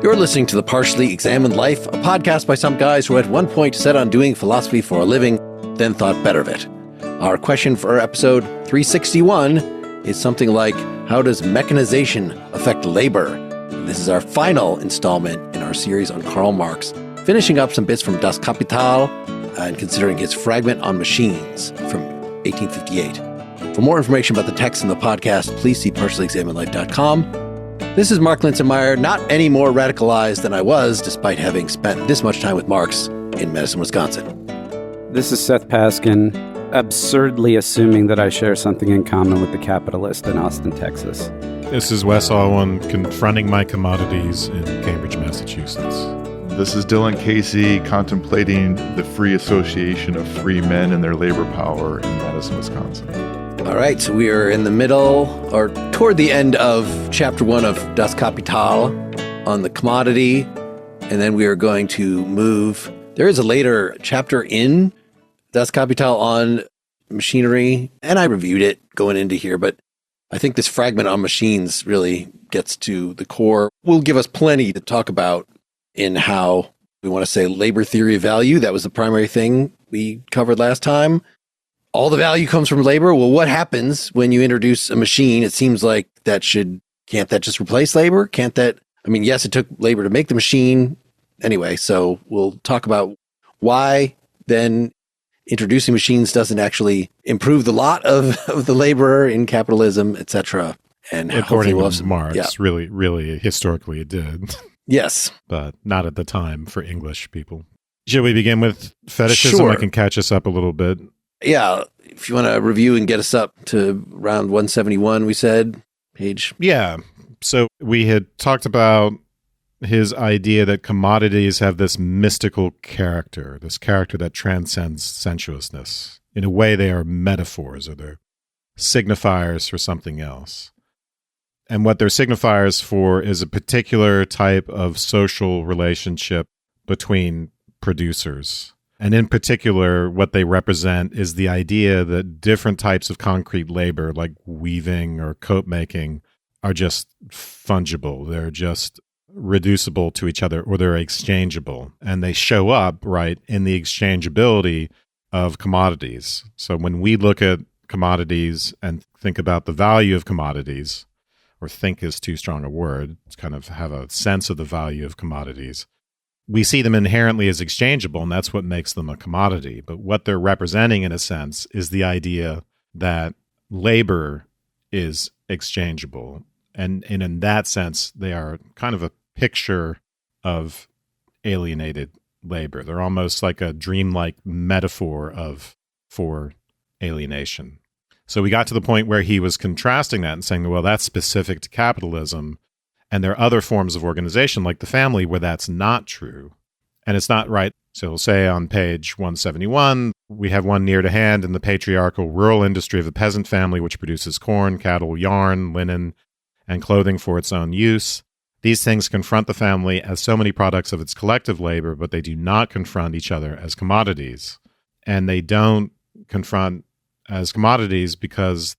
You're listening to The Partially Examined Life, a podcast by some guys who at one point set on doing philosophy for a living, then thought better of it. Our question for episode 361 is something like, how does mechanization affect labor? And this is our final installment in our series on Karl Marx, finishing up some bits from Das Kapital and considering his Fragment on Machines from 1858. For more information about the text in the podcast, please see partiallyexaminedlife.com. This is Mark Linsenmeyer, not any more radicalized than I was, despite having spent this much time with Marx in Madison, Wisconsin. This is Seth Paskin, absurdly assuming that I share something in common with the capitalist in Austin, Texas. This is Wes Alwan, confronting my commodities in Cambridge, Massachusetts. This is Dylan Casey, contemplating the free association of free men and their labor power in Madison, Wisconsin. All right, so we are in the middle, or toward the end of chapter 1 of Das Kapital on the commodity, and then we are going to move. There is a later chapter in Das Kapital on machinery, and I reviewed it going into here, but I think this Fragment on machines really gets to the core. Will give us plenty to talk about in how we want to say labor theory of value. That was the primary thing we covered last time. All the value comes from labor. Well, what happens when you introduce a machine? It seems like can't that just replace labor? Can't that, yes, it took labor to make the machine. Anyway, so we'll talk about why then introducing machines doesn't actually improve the lot of the laborer in capitalism, etc. And according to Marx, really historically it did. Yes. But not at the time for English people. Should we begin with fetishism? Sure. I can catch us up a little bit. Yeah, if you want to review and get us up to around 171, we said, page. Yeah, so we had talked about his idea that commodities have this mystical character, this character that transcends sensuousness. In a way, they are metaphors, or they're signifiers for something else. And what they're signifiers for is a particular type of social relationship between producers. And in particular, what they represent is the idea that different types of concrete labor, like weaving or coat making, are just fungible. They're just reducible to each other, or they're exchangeable. And they show up, right, in the exchangeability of commodities. So when we look at commodities and think about the value of commodities, or think is too strong a word, kind of have a sense of the value of commodities, we see them inherently as exchangeable, and that's what makes them a commodity. But what they're representing, in a sense, is the idea that labor is exchangeable. And in that sense, they are kind of a picture of alienated labor. They're almost like a dreamlike metaphor for alienation. So we got to the point where he was contrasting that and saying, well, that's specific to capitalism. And there are other forms of organization, like the family, where that's not true. And it's not right. So we'll say on page 171, we have one near to hand in the patriarchal rural industry of a peasant family, which produces corn, cattle, yarn, linen, and clothing for its own use. These things confront the family as so many products of its collective labor, but they do not confront each other as commodities. And they don't confront as commodities because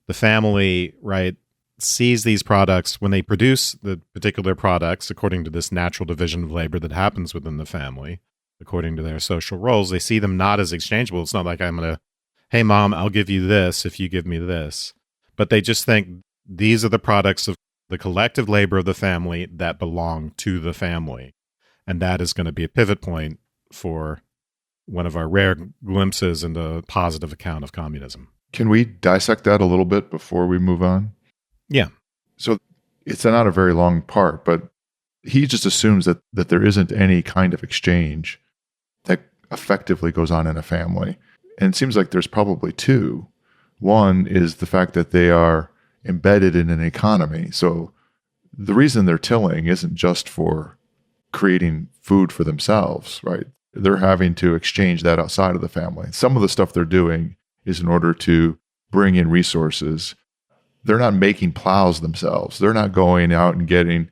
the family, right, sees these products when they produce the particular products according to this natural division of labor that happens within the family, according to their social roles. They see them not as exchangeable. It's not like I'm going to, hey, Mom, I'll give you this if you give me this. But they just think these are the products of the collective labor of the family that belong to the family. And that is going to be a pivot point for one of our rare glimpses into a positive account of communism. Can we dissect that a little bit before we move on? Yeah. So it's not a very long part, but he just assumes that there isn't any kind of exchange that effectively goes on in a family. And it seems like there's probably two. One is the fact that they are embedded in an economy. So the reason they're tilling isn't just for creating food for themselves, right? They're having to exchange that outside of the family. Some of the stuff they're doing is in order to bring in resources. They're not making plows themselves. They're not going out and getting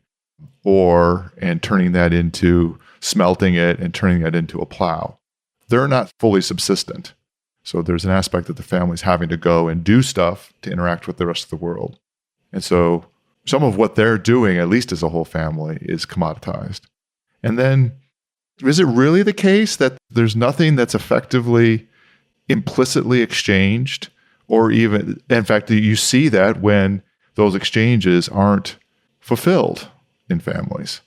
ore and turning that into, smelting it and turning that into a plow. They're not fully subsistent. So there's an aspect that the family's having to go and do stuff to interact with the rest of the world. And so some of what they're doing, at least as a whole family, is commoditized. And then, is it really the case that there's nothing that's effectively implicitly exchanged? Or even, in fact, you see that when those exchanges aren't fulfilled in families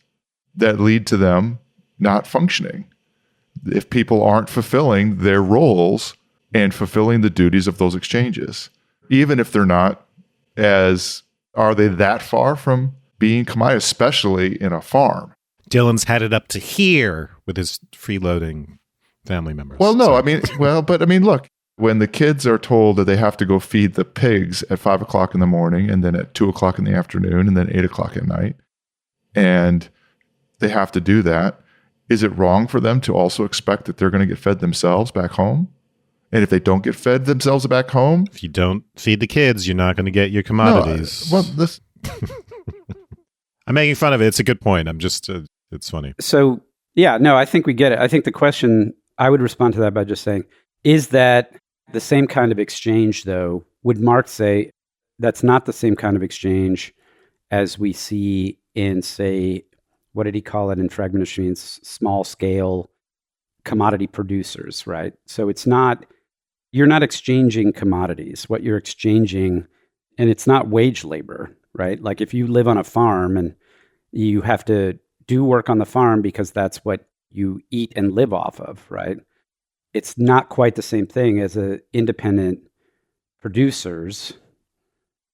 that lead to them not functioning. If people aren't fulfilling their roles and fulfilling the duties of those exchanges, even if they're not are they that far from being commodity, especially in a farm? Dylan's headed up to here with his freeloading family members. Well, no, look, when the kids are told that they have to go feed the pigs at 5 o'clock in the morning and then at 2 o'clock in the afternoon and then 8 o'clock at night, and they have to do that, is it wrong for them to also expect that they're going to get fed themselves back home? And if they don't get fed themselves back home? If you don't feed the kids, you're not going to get your commodities. I'm making fun of it. It's a good point. I'm just, it's funny. So, yeah, no, I think we get it. I think the question, I would respond to that by just saying, is that the same kind of exchange, though? Would Marx say that's not the same kind of exchange as we see in, say, what did he call it in Fragment machines? Small scale commodity producers, right? So you're not exchanging commodities. What you're exchanging, and it's not wage labor, right? Like if you live on a farm and you have to do work on the farm because that's what you eat and live off of, right? It's not quite the same thing as independent producers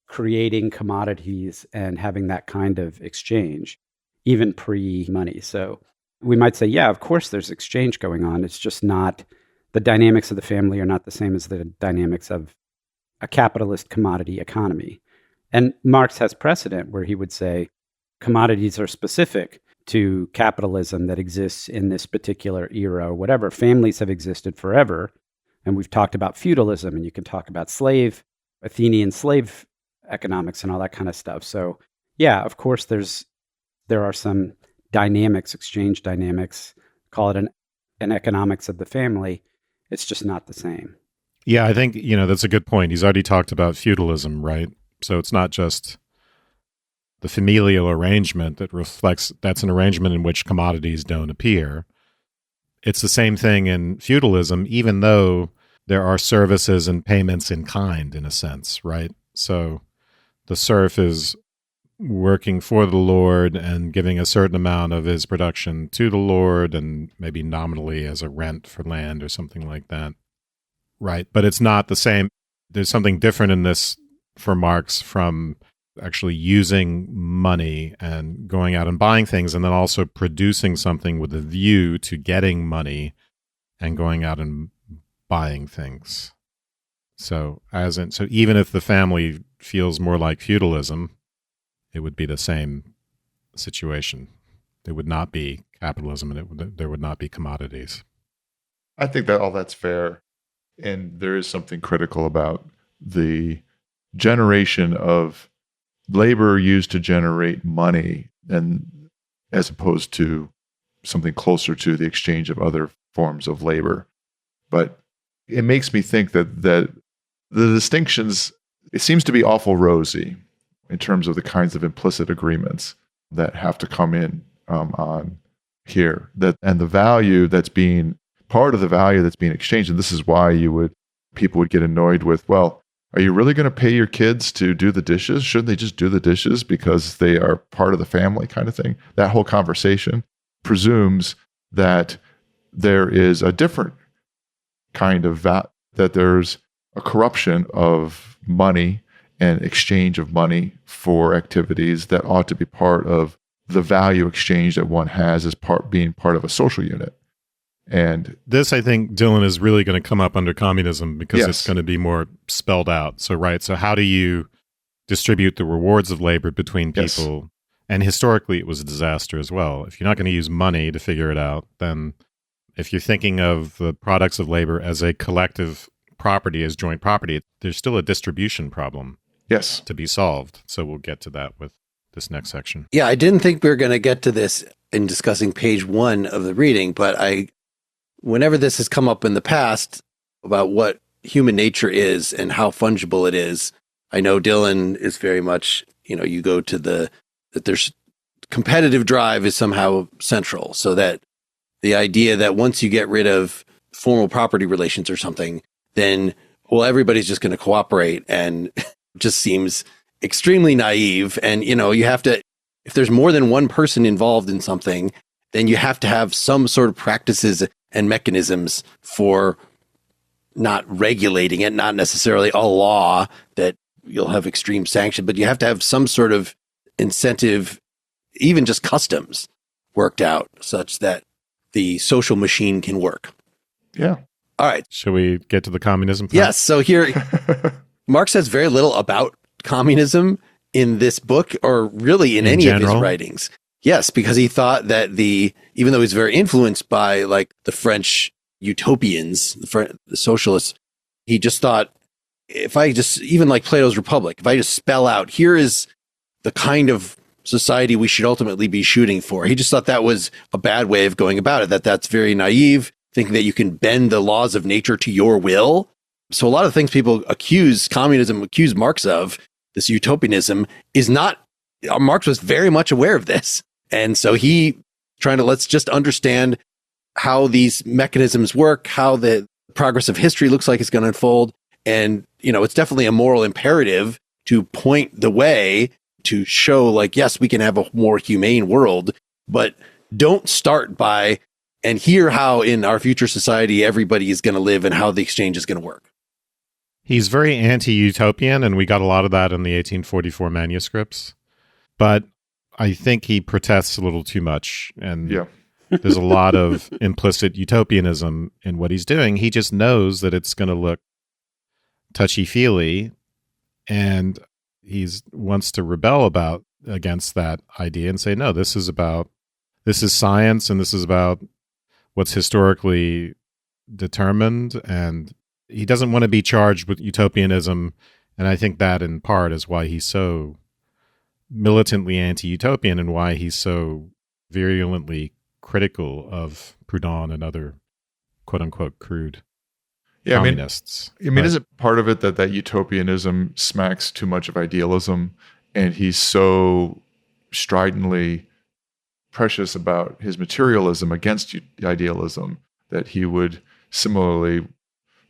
creating commodities and having that kind of exchange, even pre-money. So we might say, yeah, of course there's exchange going on. It's just not, the dynamics of the family are not the same as the dynamics of a capitalist commodity economy. And Marx has precedent where he would say commodities are specific to capitalism that exists in this particular era or whatever. Families have existed forever. And we've talked about feudalism, and you can talk about Athenian slave economics and all that kind of stuff. So yeah, of course there are some dynamics, exchange dynamics, call it an economics of the family. It's just not the same. Yeah, I think, that's a good point. He's already talked about feudalism, right? So it's not just the familial arrangement that reflects, that's an arrangement in which commodities don't appear. It's the same thing in feudalism, even though there are services and payments in kind, in a sense, right? So the serf is working for the Lord and giving a certain amount of his production to the Lord, and maybe nominally as a rent for land or something like that, right? But it's not the same. There's something different in this for Marx from actually using money and going out and buying things, and then also producing something with a view to getting money and going out and buying things. So even if the family feels more like feudalism, it would be the same situation. It would not be capitalism, and there would not be commodities. I think that all that's fair. And there is something critical about the generation of labor used to generate money, and as opposed to something closer to the exchange of other forms of labor. But it makes me think that the distinctions, it seems to be awful rosy in terms of the kinds of implicit agreements that have to come in on here, and the value that's being part of the value that's being exchanged. And this is why people would get annoyed with, well, are you really going to pay your kids to do the dishes? Shouldn't they just do the dishes because they are part of the family, kind of thing? That whole conversation presumes that there is a different kind of that there's a corruption of money and exchange of money for activities that ought to be part of the value exchange that one has as being part of a social unit. And this, I think, Dylan, is really going to come up under communism because Yes. it's going to be more spelled out. So how do you distribute the rewards of labor between Yes. people? And historically, it was a disaster as well. If you're not going to use money to figure it out, then if you're thinking of the products of labor as a collective property, as joint property, there's still a distribution problem yes, to be solved. So we'll get to that with this next section. Yeah, I didn't think we were going to get to this in discussing page 1 of the reading, but whenever this has come up in the past about what human nature is and how fungible it is, I know Dylan is very much you go to that there's competitive drive is somehow central, so that the idea that once you get rid of formal property relations or something, then, well, everybody's just going to cooperate, and just seems extremely naive. And, you have to, if there's more than one person involved in something, then you have to have some sort of practices and mechanisms for not regulating it, not necessarily a law that you'll have extreme sanction, but you have to have some sort of incentive, even just customs worked out such that the social machine can work. Yeah. All right. Shall we get to the communism part? Yes. So here, Marx says very little about communism in this book, or really in any general? of his writings. Yes, because he thought that even though he's very influenced by like the French utopians, the socialists, he just thought, if I just, even like Plato's Republic, if I just spell out, here is the kind of society we should ultimately be shooting for. He just thought that was a bad way of going about it, that's very naive, thinking that you can bend the laws of nature to your will. So a lot of things people accuse Marx of, this utopianism, is not, Marx was very much aware of this. And so let's just understand how these mechanisms work, how the progress of history looks like it's going to unfold. And, it's definitely a moral imperative to point the way to show like, yes, we can have a more humane world, but don't start by, and hear how in our future society, everybody is going to live and how the exchange is going to work. He's very anti-utopian, and we got a lot of that in the 1844 manuscripts. But I think he protests a little too much, and there's a lot of implicit utopianism in what he's doing. He just knows that it's going to look touchy-feely, and he wants to rebel against that idea and say, no, this is science, and this is about what's historically determined, and he doesn't want to be charged with utopianism. And I think that in part is why he's so militantly anti-utopian, and why he's so virulently critical of Proudhon and other quote-unquote crude communists. I mean, is it part of it that utopianism smacks too much of idealism, and he's so stridently precious about his materialism against idealism that he would similarly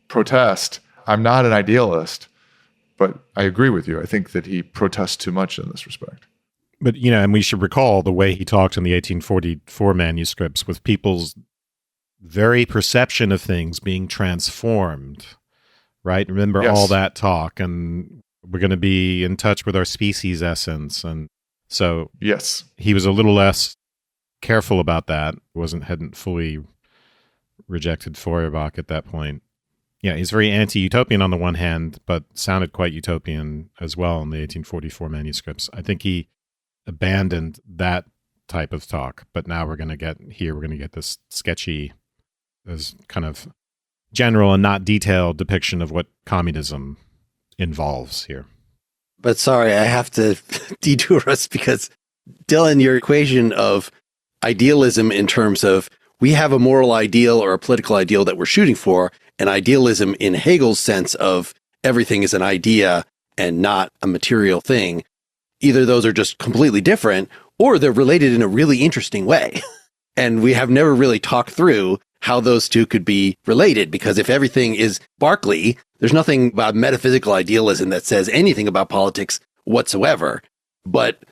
protest? I'm not an idealist, but I agree with you. I think that he protests too much in this respect. But, and we should recall the way he talked in the 1844 manuscripts, with people's very perception of things being transformed, right? Remember all that talk, and we're going to be in touch with our species essence. And so he was a little less careful about that. Hadn't fully rejected Feuerbach at that point. Yeah, he's very anti-utopian on the one hand, but sounded quite utopian as well in the 1844 manuscripts. I think he abandoned that type of talk, but now we're going to get this sketchy, this kind of general and not detailed depiction of what communism involves here. But sorry, I have to detour us, because Dylan, your equation of idealism in terms of we have a moral ideal or a political ideal that we're shooting for, and idealism in Hegel's sense of everything is an idea and not a material thing. Either those are just completely different, or they're related in a really interesting way. And we have never really talked through how those two could be related, because if everything is Berkeley, there's nothing about metaphysical idealism that says anything about politics whatsoever. But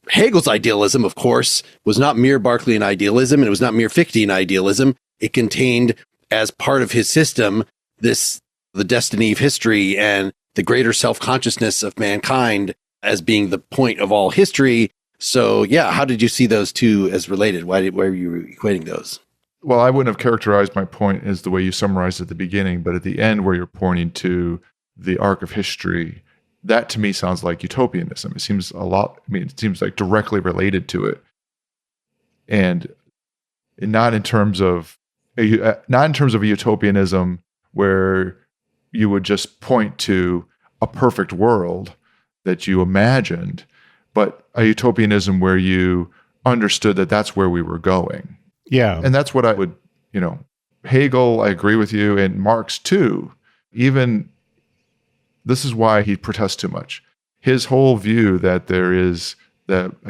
Hegel's idealism, of course, was not mere Berkeleyan idealism, and it was not mere Fichtean idealism. It contained, as part of his system, the destiny of history and the greater self-consciousness of mankind as being the point of all history. So, yeah, how did you see those two as related? Why were you equating those? Well, I wouldn't have characterized my point as the way you summarized at the beginning, but at the end where you're pointing to the arc of history, that to me sounds like utopianism. It seems it seems like directly related to it. And not in terms of a utopianism where you would just point to a perfect world that you imagined, but a utopianism where you understood that that's where we were going. Yeah. And that's what I would, Hegel, I agree with you, and Marx too. Even this is why he protests too much. his whole view that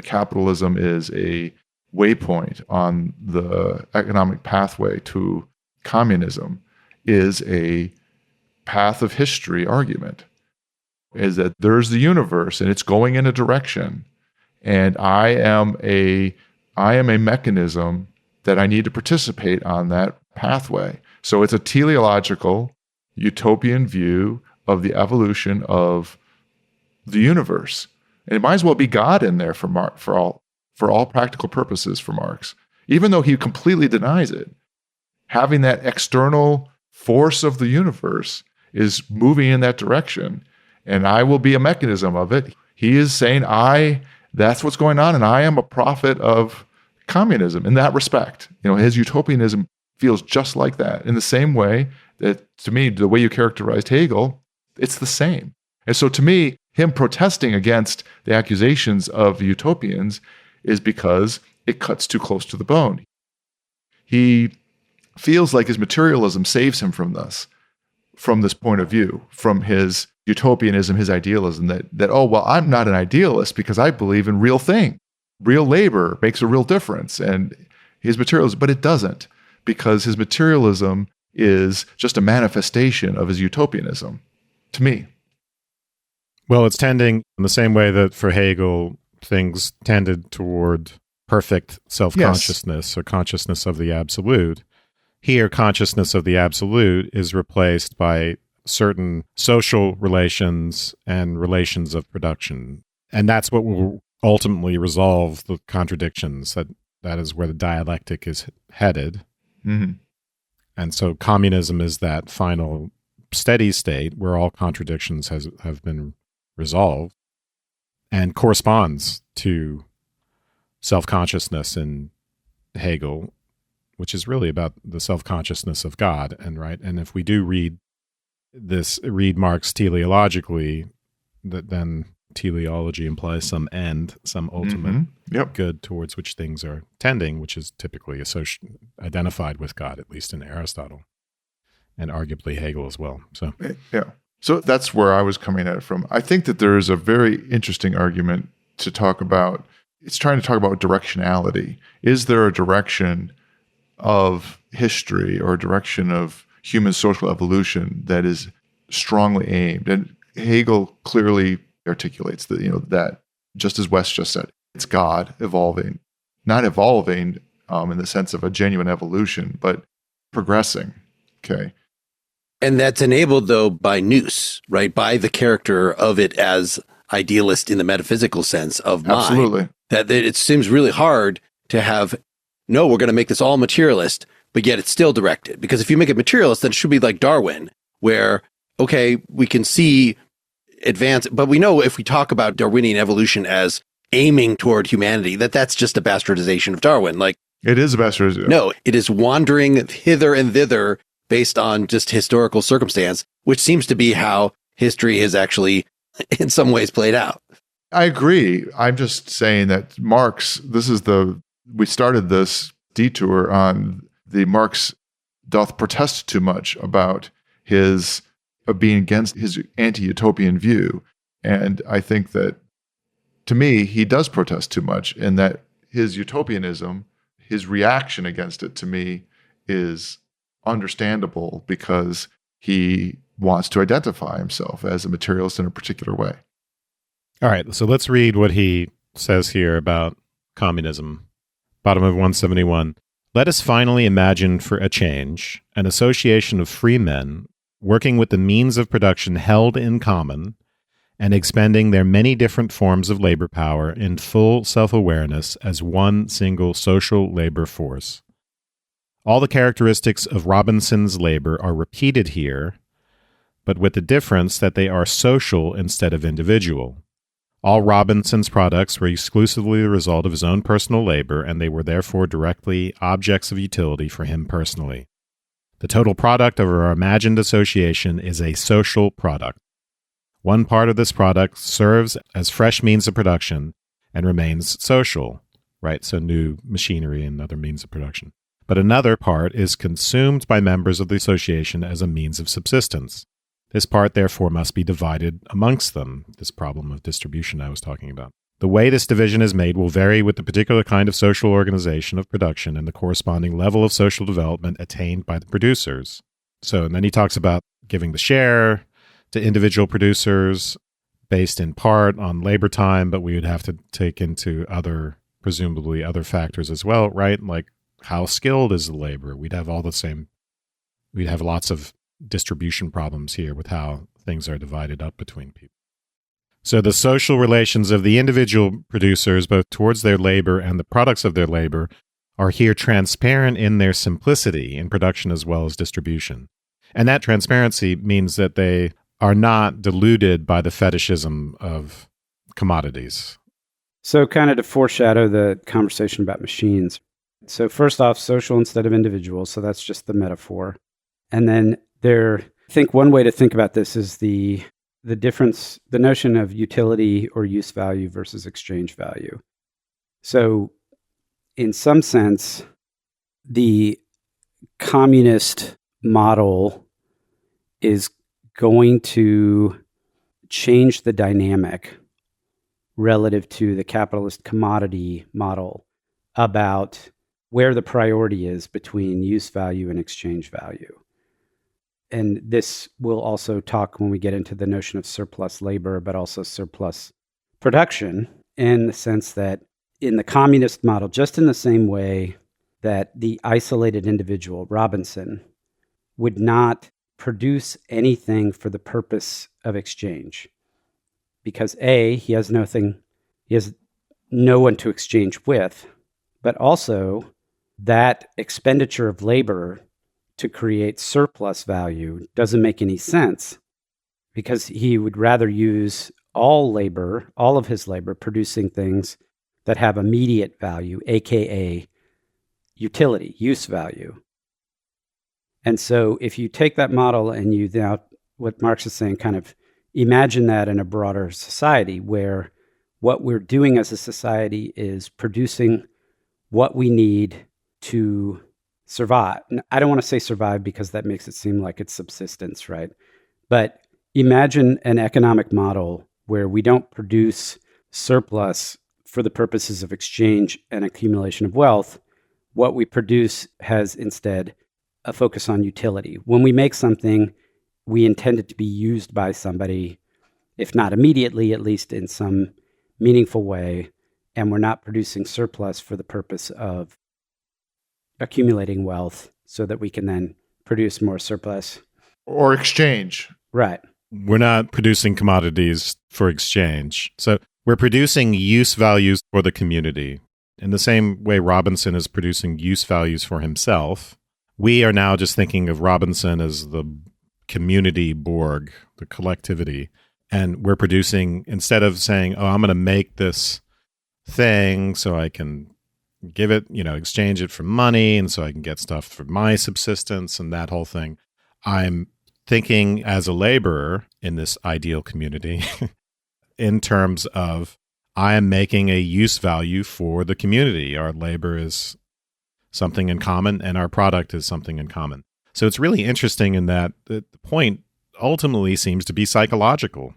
capitalism is a waypoint on the economic pathway to communism is a path of history argument, is that there's the universe and it's going in a direction, and I am a mechanism that I need to participate on that pathway. So it's a teleological utopian view of the evolution of the universe. And it might as well be God in there for all practical purposes for Marx. Even though he completely denies it, having that external force of the universe is moving in that direction, and I will be a mechanism of it. He is saying, that's what's going on, and I am a prophet of communism in that respect. His utopianism feels just like that, in the same way that, to me, the way you characterized Hegel, it's the same. And so to me, him protesting against the accusations of utopians is because it cuts too close to the bone. He feels like his materialism saves him from this point of view, from his utopianism, his idealism, that I'm not an idealist because I believe in real thing. Real labor makes a real difference. And his materialism, but it doesn't, because his materialism is just a manifestation of his utopianism, to me. Well, it's tending in the same way that for Hegel, things tended toward perfect self-consciousness, or consciousness of the absolute. Here, consciousness of the absolute is replaced by certain social relations and relations of production. And that's what will ultimately resolve the contradictions. That is where the dialectic is headed. Mm-hmm. And so communism is that final steady state where all contradictions have been resolved, and corresponds to self-consciousness in Hegel, which is really about the self-consciousness of God. And if we do read Marx teleologically, then teleology implies some end, some ultimate good towards which things are tending, which is typically identified with God, at least in Aristotle, and arguably Hegel as well. So that's where I was coming at it from. I think that there is a very interesting argument to talk about. It's trying to talk about directionality. Is there a direction of history or a direction of human social evolution that is strongly aimed? And Hegel clearly articulates that, just as West just said, it's God evolving, not evolving in the sense of a genuine evolution, but progressing. Okay. And that's enabled, though, by nous, right? By the character of it as idealist in the metaphysical sense of mind. Absolutely. That it seems really hard to have, no, we're going to make this all materialist, but yet it's still directed. Because if you make it materialist, then it should be like Darwin, where, okay, we can see advance, but we know if we talk about Darwinian evolution as aiming toward humanity, that's just a bastardization of Darwin. Like, it is a bastardization. No, it is wandering hither and thither based on just historical circumstance, which seems to be how history has actually, in some ways, played out. I agree. I'm just saying that Marx, we started this detour on the Marx doth protest too much about his being against his anti-utopian view. And I think that, to me, he does protest too much, and that his utopianism, his reaction against it, to me, is understandable because he wants to identify himself as a materialist in a particular way. All right, so let's read what he says here about communism. Bottom of 171. Let us finally imagine for a change an association of free men working with the means of production held in common and expending their many different forms of labor power in full self-awareness as one single social labor force. All the characteristics of Robinson's labor are repeated here, but with the difference that they are social instead of individual. All Robinson's products were exclusively the result of his own personal labor, and they were therefore directly objects of utility for him personally. The total product of our imagined association is a social product. One part of this product serves as fresh means of production and remains social, right? So new machinery and other means of production. But another part is consumed by members of the association as a means of subsistence. This part, therefore, must be divided amongst them, this problem of distribution I was talking about. The way this division is made will vary with the particular kind of social organization of production and the corresponding level of social development attained by the producers. So, and then he talks about giving the share to individual producers based in part on labor time, but we would have to take into presumably other factors as well, right? Like how skilled is the labor? We'd have lots of distribution problems here with how things are divided up between people. So the social relations of the individual producers, both towards their labor and the products of their labor, are here transparent in their simplicity in production as well as distribution. And that transparency means that they are not diluted by the fetishism of commodities. So kind of to foreshadow the conversation about machines. So first off, social instead of individual. So that's just the metaphor. And then I think one way to think about this is the difference, the notion of utility or use value versus exchange value. So in some sense, the communist model is going to change the dynamic relative to the capitalist commodity model about where the priority is between use value and exchange value. And this will also talk when we get into the notion of surplus labor, but also surplus production, in the sense that in the communist model, just in the same way that the isolated individual, Robinson, would not produce anything for the purpose of exchange. Because A, he has no one to exchange with, but also that expenditure of labor to create surplus value doesn't make any sense, because he would rather use all of his labor producing things that have immediate value, aka utility, use value. And so if you take that model and you now, what Marx is saying, kind of imagine that in a broader society where what we're doing as a society is producing what we need to survive. I don't want to say survive because that makes it seem like it's subsistence, right? But imagine an economic model where we don't produce surplus for the purposes of exchange and accumulation of wealth. What we produce has instead a focus on utility. When we make something, we intend it to be used by somebody, if not immediately, at least in some meaningful way, and we're not producing surplus for the purpose of accumulating wealth so that we can then produce more surplus. Or exchange. Right. We're not producing commodities for exchange. So we're producing use values for the community. In the same way Robinson is producing use values for himself, we are now just thinking of Robinson as the community Borg, the collectivity. And we're producing, instead of saying, oh, I'm going to make this thing so I can give it, exchange it for money, and so I can get stuff for my subsistence and that whole thing. I'm thinking as a laborer in this ideal community in terms of I am making a use value for the community. Our labor is something in common, and our product is something in common. So it's really interesting in that the point ultimately seems to be psychological.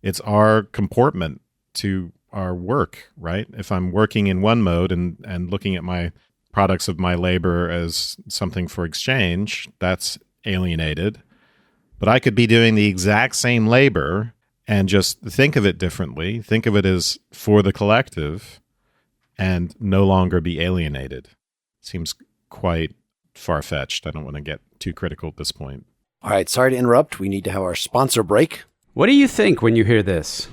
It's our comportment to our work, right? If I'm working in one mode and looking at my products of my labor as something for exchange, that's alienated. But I could be doing the exact same labor and just think of it differently, think of it as for the collective, and no longer be alienated. Seems quite far-fetched. I don't want to get too critical at this point. All right, sorry to interrupt. We need to have our sponsor break. What do you think when you hear this?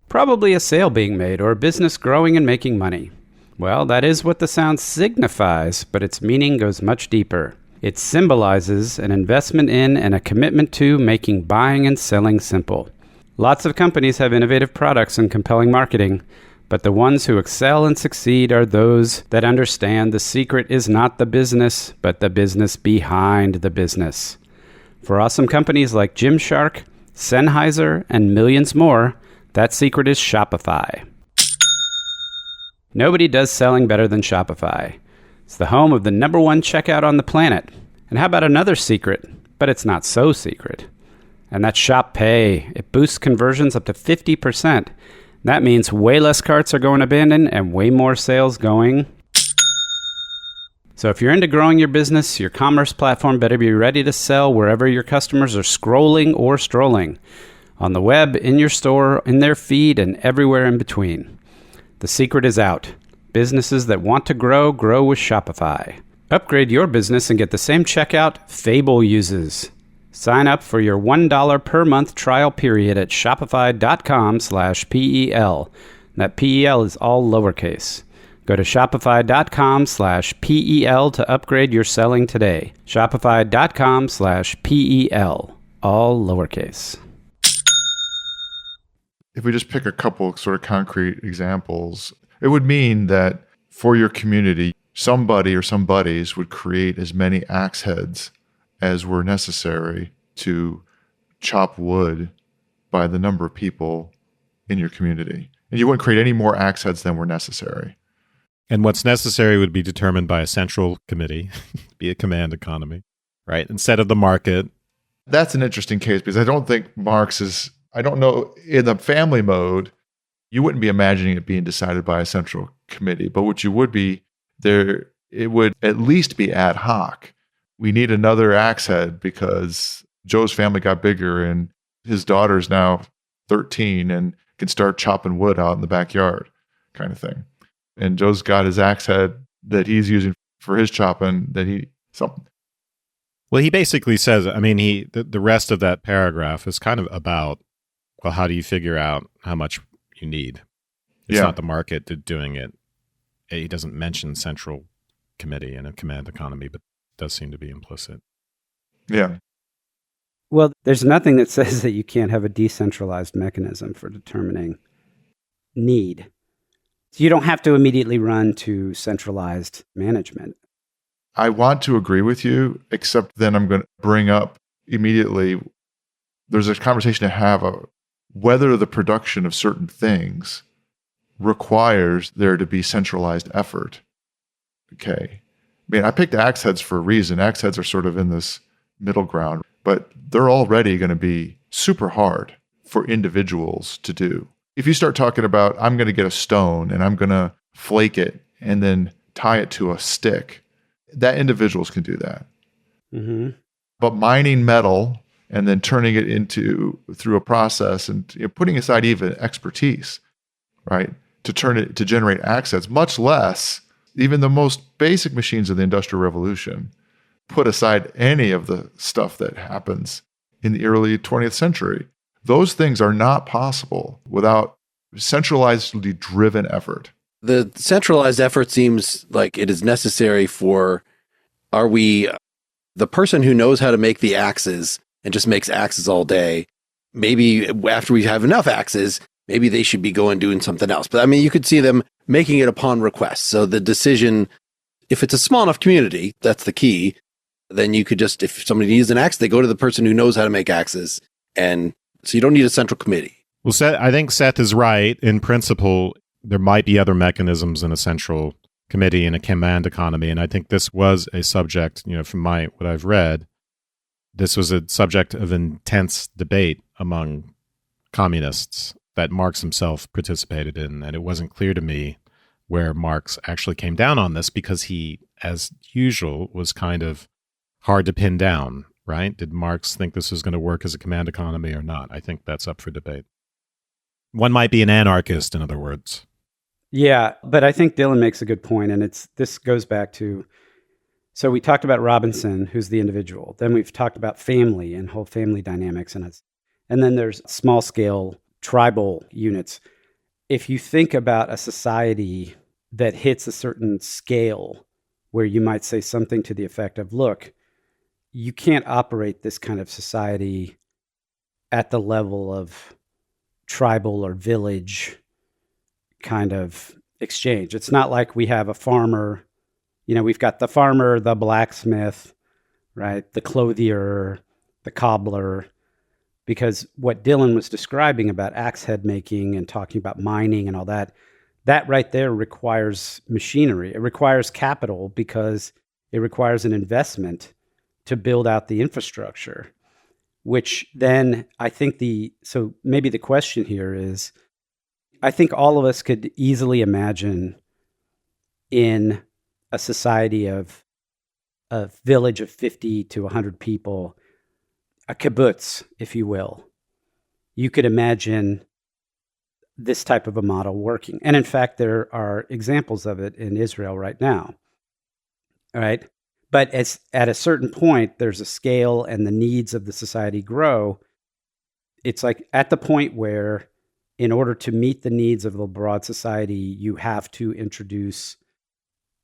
Probably a sale being made or a business growing and making money. Well, that is what the sound signifies, but its meaning goes much deeper. It symbolizes an investment in and a commitment to making buying and selling simple. Lots of companies have innovative products and compelling marketing, but the ones who excel and succeed are those that understand the secret is not the business, but the business behind the business. For awesome companies like Gymshark, Sennheiser, and millions more, that secret is Shopify. Nobody does selling better than Shopify. It's the home of the #1 checkout on the planet. And how about another secret? but it's not so secret. And that's Shop Pay. It boosts conversions up to 50%. That means way less carts are going abandoned and way more sales going. So if you're into growing your business, your commerce platform better be ready to sell wherever your customers are scrolling or strolling. On the web, in your store, in their feed, and everywhere in between. The secret is out. Businesses that want to grow with Shopify. Upgrade your business and get the same checkout Fable uses. Sign up for your $1 per month trial period at shopify.com/PEL. That PEL is all lowercase. Go to shopify.com/PEL to upgrade your selling today. Shopify.com/PEL, all lowercase. If we just pick a couple sort of concrete examples, it would mean that for your community, somebody or some buddies would create as many axe heads as were necessary to chop wood by the number of people in your community. And you wouldn't create any more axe heads than were necessary. And what's necessary would be determined by a central committee, be a command economy, right? Instead of the market. That's an interesting case because I don't think Marx is, I don't know, in the family mode, you wouldn't be imagining it being decided by a central committee. But what you would be, there, it would at least be ad hoc. We need another axe head because Joe's family got bigger and his daughter's now 13 and can start chopping wood out in the backyard kind of thing. And Joe's got his axe head that he's using for his chopping that he, something. Well, he basically says, I mean, the rest of that paragraph is kind of about, well, how do you figure out how much you need? It's not the market doing it. He doesn't mention central committee and a command economy, but it does seem to be implicit. Yeah. Well, there's nothing that says that you can't have a decentralized mechanism for determining need. So you don't have to immediately run to centralized management. I want to agree with you, except then I'm going to bring up immediately, there's a conversation to have whether the production of certain things requires there to be centralized effort. Okay. I mean, I picked axe heads for a reason. Axe heads are sort of in this middle ground, but they're already going to be super hard for individuals to do. If you start talking about, I'm going to get a stone and I'm going to flake it and then tie it to a stick, that individuals can do that. Mm-hmm. But mining metal and then turning it into through a process and putting aside even expertise, right, to turn it to generate axe heads, much less even the most basic machines of the Industrial Revolution, put aside any of the stuff that happens in the early 20th century. Those things are not possible without centralizedly driven effort. The centralized effort seems like it is necessary for, are we the person who knows how to make the axes and just makes axes all day? Maybe after we have enough axes, maybe they should be going doing something else. But I mean, you could see them making it upon request. So the decision, if it's a small enough community, that's the key. Then you could just, if somebody needs an axe, they go to the person who knows how to make axes. And so you don't need a central committee. Well, I think Seth is right. In principle, there might be other mechanisms in a central committee and a command economy. And I think this was a subject, from what I've read, this was a subject of intense debate among communists that Marx himself participated in. And it wasn't clear to me where Marx actually came down on this because he, as usual, was kind of hard to pin down, right? Did Marx think this was going to work as a command economy or not? I think that's up for debate. One might be an anarchist, in other words. Yeah, but I think Dylan makes a good point, and this goes back to, so we talked about Robinson, who's the individual. Then we've talked about family and whole family dynamics, and then there's small-scale tribal units. If you think about a society that hits a certain scale where you might say something to the effect of, look, you can't operate this kind of society at the level of tribal or village kind of exchange. It's not like we have a farmer, we've got the farmer, the blacksmith, right? The clothier, the cobbler, because what Dylan was describing about axe head making and talking about mining and all that right there requires machinery. It requires capital because it requires an investment to build out the infrastructure, which then I think so maybe the question here is, I think all of us could easily imagine in a society of a village of 50 to 100 people, a kibbutz, if you will. You could imagine this type of a model working. And in fact, there are examples of it in Israel right now. All right. But at a certain point, there's a scale and the needs of the society grow. It's like at the point where, in order to meet the needs of the broad society, you have to introduce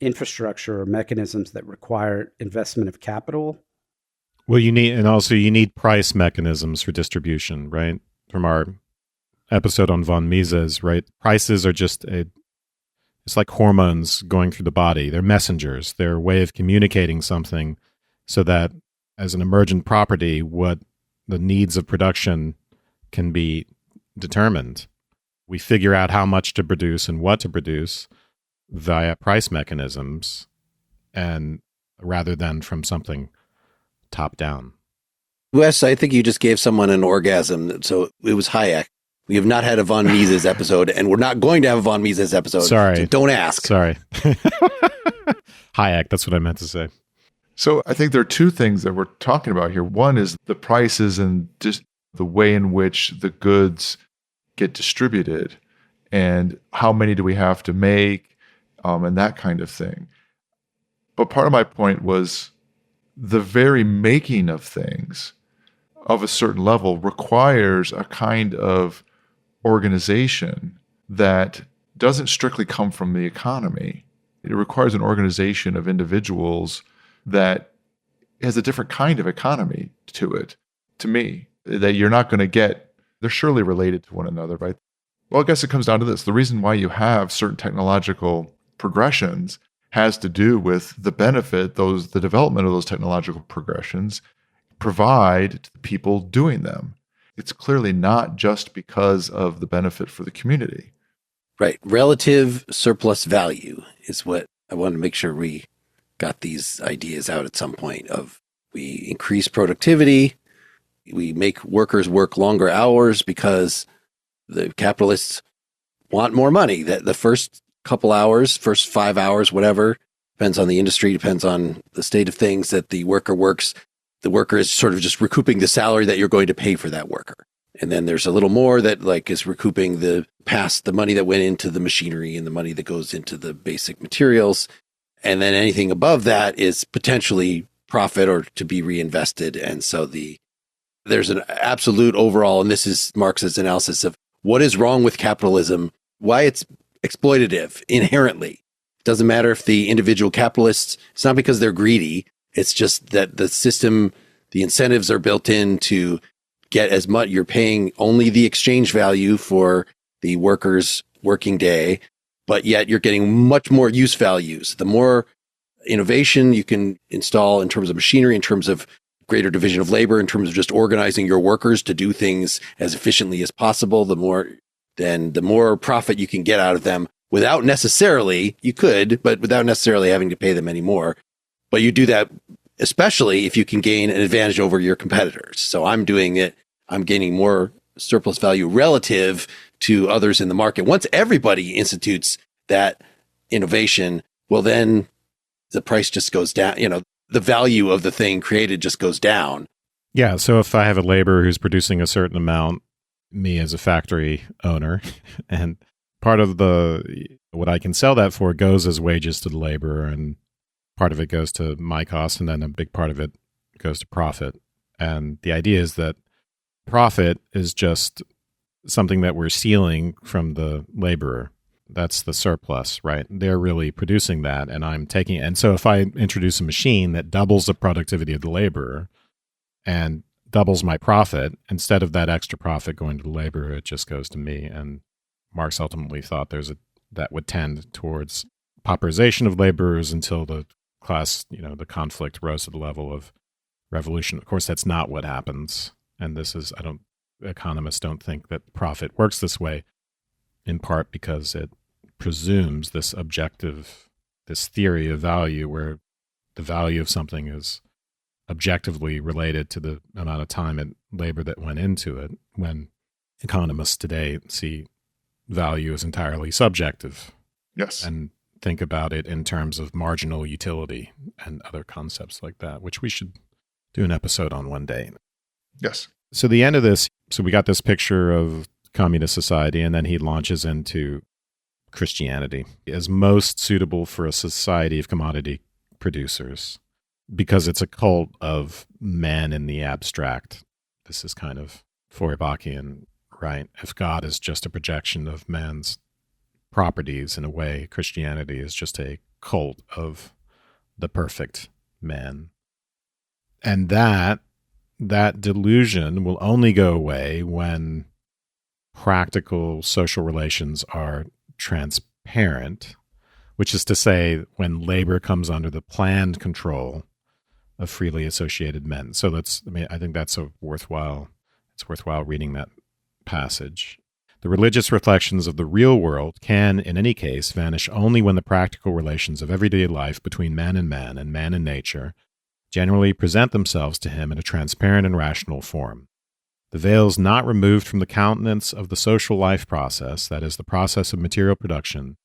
infrastructure or mechanisms that require investment of capital. Well, you need price mechanisms for distribution, right? From our episode on von Mises, right? Prices are it's like hormones going through the body. They're messengers. They're a way of communicating something so that as an emergent property, what the needs of production can be determined. We figure out how much to produce and what to produce via price mechanisms, and rather than from something top down. Wes, I think you just gave someone an orgasm. So it was Hayek. We have not had a von Mises episode, and we're not going to have a von Mises episode. Sorry. So don't ask. Sorry. Hayek, that's what I meant to say. So I think there are two things that we're talking about here. One is the prices and just the way in which the goods get distributed and how many do we have to make, and that kind of thing. But part of my point was the very making of things of a certain level requires a kind of organization that doesn't strictly come from the economy. It requires an organization of individuals that has a different kind of economy to it, to me, that you're not going to get. They're surely related to one another, right? Well, I guess it comes down to this. The reason why you have certain technological progressions has to do with the benefit the development of those technological progressions provide to the people doing them. It's clearly not just because of the benefit for the community. Right. Relative surplus value is what I want to make sure we got these ideas out at some point of. We increase productivity. We make workers work longer hours because the capitalists want more money. That the first couple hours, first 5 hours, whatever, depends on the industry, depends on the state of things that the worker works. The worker is sort of just recouping the salary that you're going to pay for that worker. And then there's a little more that like is recouping the money that went into the machinery and the money that goes into the basic materials. And then anything above that is potentially profit or to be reinvested. And so there's an absolute overall, and this is Marx's analysis of what is wrong with capitalism, why it's exploitative inherently. Doesn't matter if the individual capitalists, it's not because they're greedy. It's just that the system, the incentives are built in to get as much. You're paying only the exchange value for the worker's working day, but yet you're getting much more use values. The more innovation you can install in terms of machinery, in terms of greater division of labor, in terms of just organizing your workers to do things as efficiently as possible, the more profit you can get out of them without necessarily having to pay them any more. But you do that especially if you can gain an advantage over your competitors. So I'm doing it. I'm gaining more surplus value relative to others in the market. Once everybody institutes that innovation, well, then the price just goes down. The value of the thing created just goes down. Yeah. So if I have a laborer who's producing a certain amount, me as a factory owner, and part of what I can sell that for goes as wages to the laborer, and part of it goes to my cost, and then a big part of it goes to profit. And the idea is that profit is just something that we're stealing from the laborer. That's the surplus, right? They're really producing that, and I'm taking it. And so if I introduce a machine that doubles the productivity of the laborer and doubles my profit, instead of that extra profit going to the laborer, it just goes to me. And Marx ultimately thought that would tend towards pauperization of laborers until the class, the conflict rose to the level of revolution. Of course, that's not what happens. And economists don't think that profit works this way, in part because it presumes this theory of value, where the value of something is objectively related to the amount of time and labor that went into it, when economists today see value as entirely subjective. Yes. And think about it in terms of marginal utility and other concepts like that, which we should do an episode on one day. Yes. So the end of this, so we got this picture of communist society, and then he launches into Christianity as most suitable for a society of commodity producers, because it's a cult of man in the abstract. This is kind of Feuerbachian, right? If God is just a projection of man's properties, in a way, Christianity is just a cult of the perfect man. And that delusion will only go away when practical social relations are transparent, which is to say, when labor comes under the planned control of freely associated men. So I think that's it's worthwhile reading that passage. The religious reflections of the real world can, in any case, vanish only when the practical relations of everyday life between man and man and nature generally present themselves to him in a transparent and rational form. The veil is not removed from the countenance of the social life process, that is, the process of material production,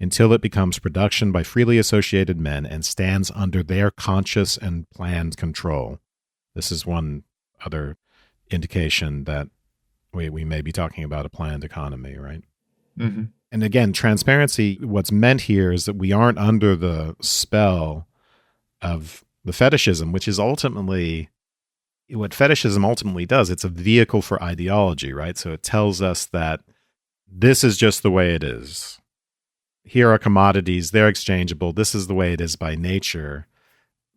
until it becomes production by freely associated men and stands under their conscious and planned control. This is one other indication that we may be talking about a planned economy, right? Mm-hmm. And again, transparency, what's meant here is that we aren't under the spell of the fetishism, which is ultimately what fetishism ultimately does. It's a vehicle for ideology, right? So it tells us that this is just the way it is. Here are commodities, they're exchangeable. This is the way it is by nature.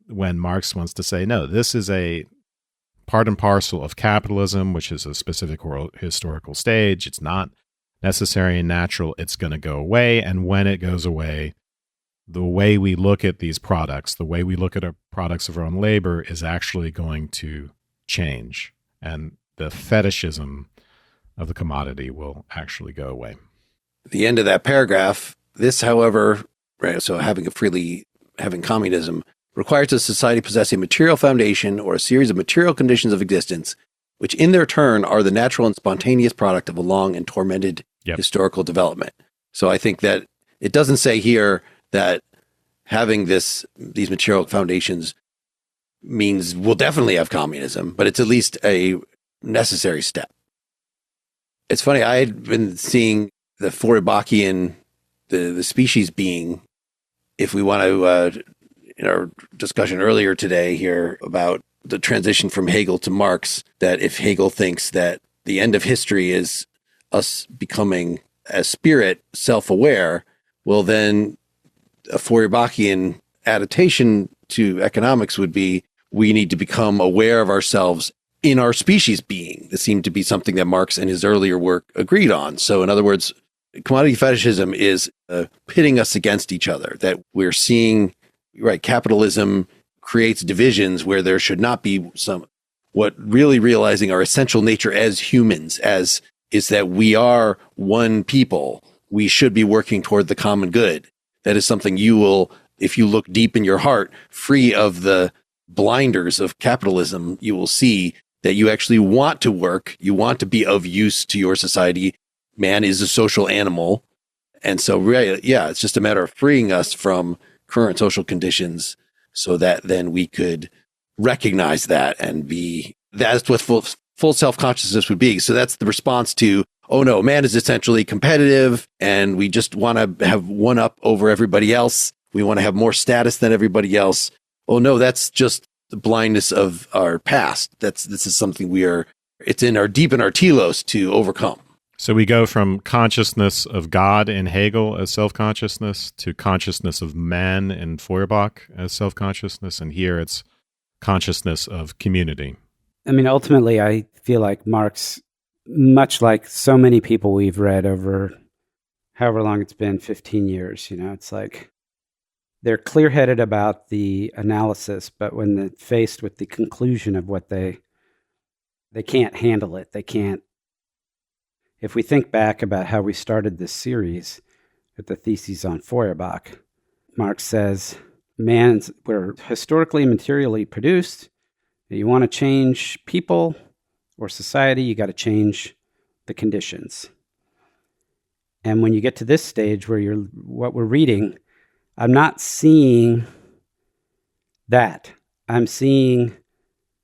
When Marx wants to say, no, this is a part and parcel of capitalism, which is a specific historical stage. It's not necessary and natural. It's going to go away. And when it goes away, the way we look at these products, the way we look at our products of our own labor is actually going to change. And the fetishism of the commodity will actually go away. At the end of that paragraph, this, however, right, so having communism requires a society possess a material foundation or a series of material conditions of existence, which in their turn are the natural and spontaneous product of a long and tormented historical development. So I think that it doesn't say here that having these material foundations means we'll definitely have communism, but it's at least a necessary step. It's funny, I had been seeing the Feuerbachian, the species being, if we want to, in our discussion earlier today here about the transition from Hegel to Marx, that if Hegel thinks that the end of history is us becoming as spirit self-aware, well, then a Feuerbachian adaptation to economics would be we need to become aware of ourselves in our species being. This seemed to be something that Marx in his earlier work agreed on. So in other words, commodity fetishism is pitting us against each other, that we're seeing, right, capitalism creates divisions where there should not be what really realizing our essential nature as humans is that we are one people. We should be working toward the common good. That is something you will, if you look deep in your heart, free of the blinders of capitalism, you will see that you actually want to work. You want to be of use to your society. Man is a social animal. And so, really, yeah, it's just a matter of freeing us from current social conditions so that then we could recognize that and that's what full self-consciousness would be. So that's the response to, oh no, man is essentially competitive and we just want to have one up over everybody else. We want to have more status than everybody else. Oh no, that's just the blindness of our past. This is something it's deep in our telos to overcome. So we go from consciousness of God in Hegel as self-consciousness to consciousness of man in Feuerbach as self-consciousness, and here it's consciousness of community. I mean, ultimately, I feel like Marx, much like so many people we've read over however long it's been, 15 years, it's like they're clear-headed about the analysis, but when they're faced with the conclusion of what they can't handle it. They can't. If we think back about how we started this series with the theses on Feuerbach, Marx says, we're historically and materially produced, You want to change people or society, you got to change the conditions. And when you get to this stage where what we're reading, I'm not seeing that. I'm seeing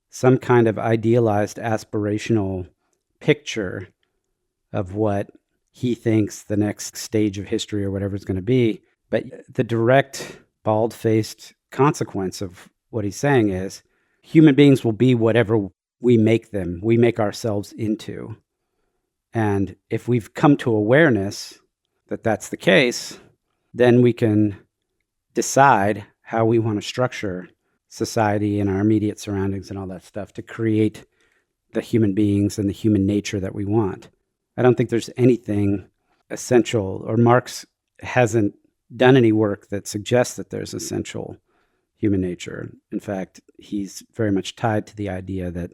some kind of idealized aspirational picture of what he thinks the next stage of history or whatever it's going to be. But the direct, bald-faced consequence of what he's saying is human beings will be whatever we make them, we make ourselves into. And if we've come to awareness that that's the case, then we can decide how we want to structure society and our immediate surroundings and all that stuff to create the human beings and the human nature that we want. I don't think there's anything essential, or Marx hasn't done any work that suggests that there's essential human nature. In fact, he's very much tied to the idea that,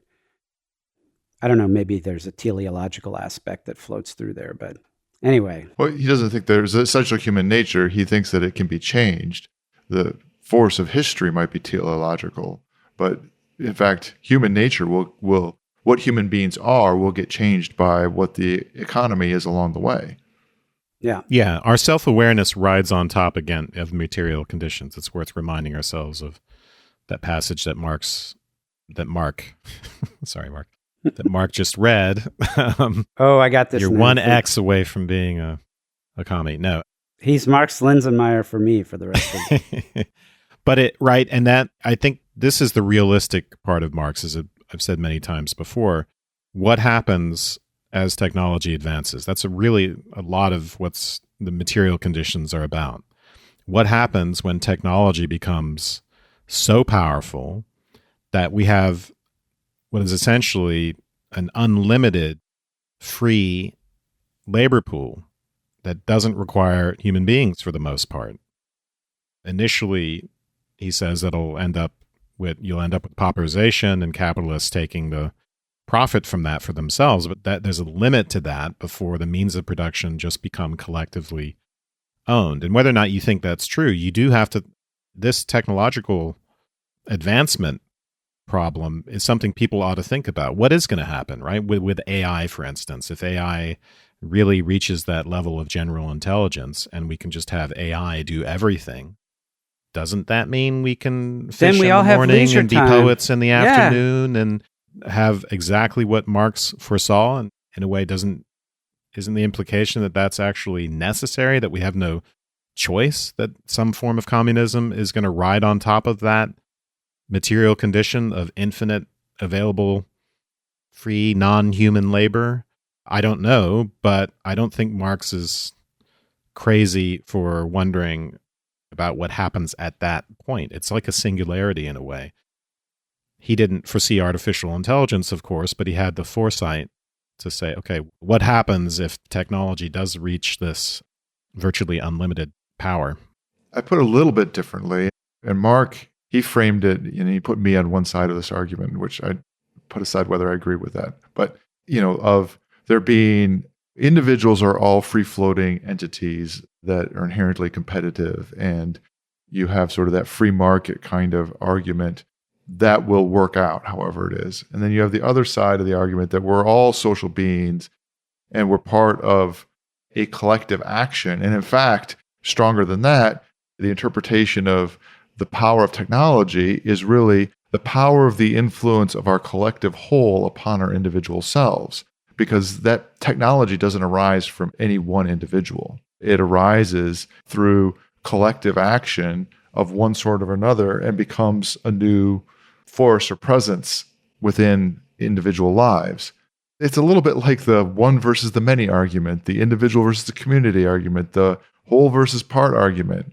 I don't know, maybe there's a teleological aspect that floats through there, but anyway. Well, he doesn't think there's essential human nature. He thinks that it can be changed. The force of history might be teleological, but in fact, human nature will what human beings are will get changed by what the economy is along the way. Yeah. Yeah. Our self-awareness rides on top again of material conditions. It's worth reminding ourselves of that passage that Mark just read. Oh, I got this. You're now. 1x away from being a commie. No. He's Marx Linsenmeyer for me for the rest of it. But and that, I think this is the realistic part of Marx, as I've said many times before. What happens as technology advances? That's a lot of what's the material conditions are about. What happens when technology becomes so powerful that we have what is essentially an unlimited free labor pool that doesn't require human beings for the most part? Initially, he says you'll end up with pauperization and capitalists taking the profit from that for themselves, but that there's a limit to that before the means of production just become collectively owned. And whether or not you think that's true, you do have to, this technological advancement problem is something people ought to think about. What is going to happen, right? With AI, for instance, if AI really reaches that level of general intelligence and we can just have AI do everything, doesn't that mean we can fish in the morning and be poets in the afternoon and have exactly what Marx foresaw? And in a way, isn't the implication that that's actually necessary, that we have no choice, that some form of communism is going to ride on top of that material condition of infinite available free non-human labor? I don't know, but I don't think Marx is crazy for wondering about what happens at that point. It's like a singularity in a way. He didn't foresee artificial intelligence, of course, but he had the foresight to say, okay, what happens if technology does reach this virtually unlimited power? I put it a little bit differently. And Mark, he framed it, and he put me on one side of this argument, which I put aside whether I agree with that. But, of there being individuals are all free-floating entities that are inherently competitive, and you have sort of that free market kind of argument that will work out however it is. And then you have the other side of the argument that we're all social beings and we're part of a collective action. And in fact, stronger than that, the interpretation of the power of technology is really the power of the influence of our collective whole upon our individual selves, because that technology doesn't arise from any one individual. It arises through collective action of one sort or another and becomes a new force or presence within individual lives. It's a little bit like the one versus the many argument, the individual versus the community argument, the whole versus part argument.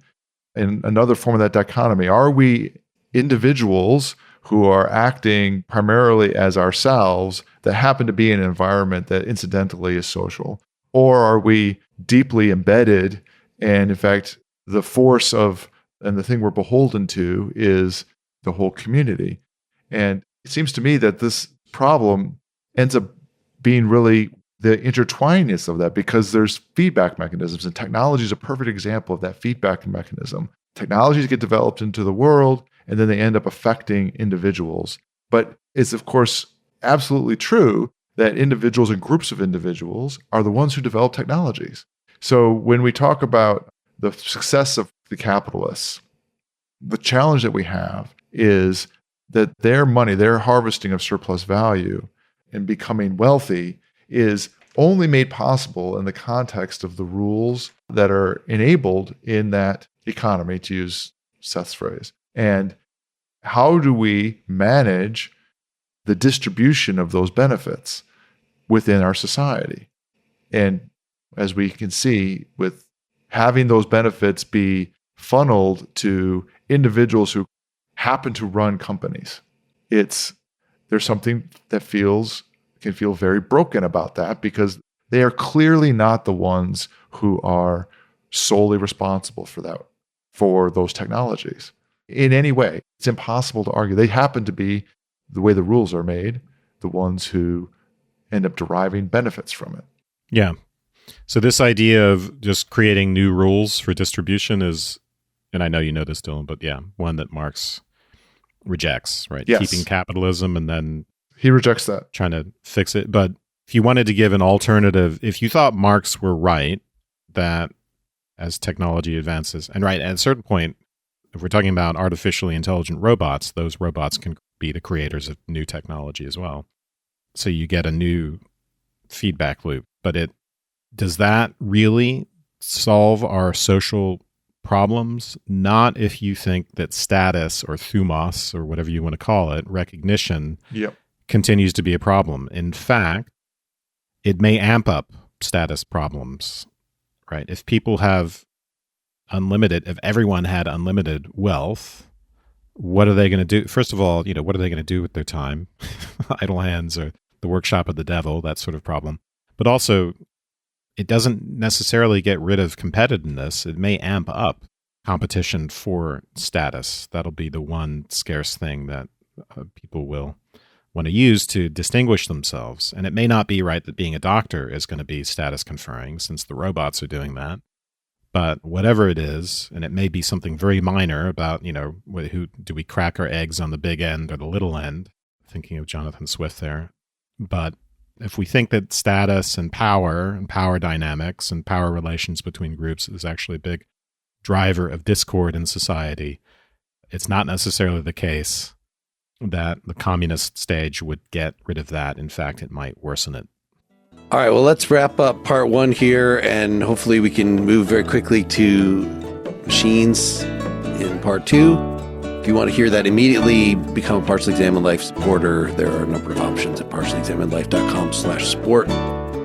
In another form of that dichotomy, are we individuals who are acting primarily as ourselves that happen to be in an environment that incidentally is social? Or are we deeply embedded, and in fact, the force of and the thing we're beholden to is the whole community? And it seems to me that this problem ends up being really the intertwinedness of that, because there's feedback mechanisms, and technology is a perfect example of that feedback mechanism. Technologies get developed into the world, and then they end up affecting individuals. But it's, of course, absolutely true that individuals and groups of individuals are the ones who develop technologies. So when we talk about the success of the capitalists, the challenge that we have is that their money, their harvesting of surplus value and becoming wealthy is only made possible in the context of the rules that are enabled in that economy, to use Seth's phrase. And how do we manage the distribution of those benefits within our society? And as we can see, with having those benefits be funneled to individuals who happen to run companies, there's something that can feel very broken about that, because they are clearly not the ones who are solely responsible for those technologies in any way. It's impossible to argue. They happen to be, the way the rules are made, the ones who end up deriving benefits from it. Yeah. So this idea of just creating new rules for distribution is, and I know you know this, Dylan, but yeah, one that Marx rejects, right? Yes. Keeping capitalism and then He rejects that. trying to fix it. But if you wanted to give an alternative, if you thought Marx were right, that as technology advances, and right, at a certain point, if we're talking about artificially intelligent robots, those robots can be the creators of new technology as well. So you get a new feedback loop. But does that really solve our social problems? Not if you think that status or thumos, or whatever you want to call it, recognition, continues to be a problem. In fact, it may amp up status problems, right? If people have if everyone had unlimited wealth, what are they going to do? First of all, what are they going to do with their time? Idle hands, or the workshop of the devil, that sort of problem. But also, it doesn't necessarily get rid of competitiveness. It may amp up competition for status. That'll be the one scarce thing that people will want to use to distinguish themselves. And it may not be right that being a doctor is going to be status conferring, since the robots are doing that. But whatever it is, and it may be something very minor about, who do we crack our eggs on the big end or the little end? Thinking of Jonathan Swift there. But if we think that status and power dynamics and power relations between groups is actually a big driver of discord in society, it's not necessarily the case that the communist stage would get rid of that. In fact, it might worsen it. All right, well, let's wrap up part one here, and hopefully we can move very quickly to machines in part two. If you want to hear that immediately, become a Partially Examined Life supporter. There are a number of options at partiallyexaminedlife.com/support.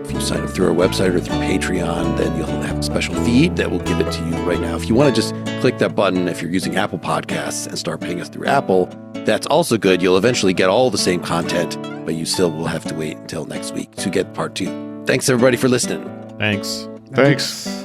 If you sign up through our website or through Patreon, then you'll have a special feed that will give it to you right now. If you want to just click that button, if you're using Apple Podcasts, and start paying us through Apple, that's also good. You'll eventually get all the same content, but you still will have to wait until next week to get part two. Thanks, everybody, for listening. Thanks. Thanks.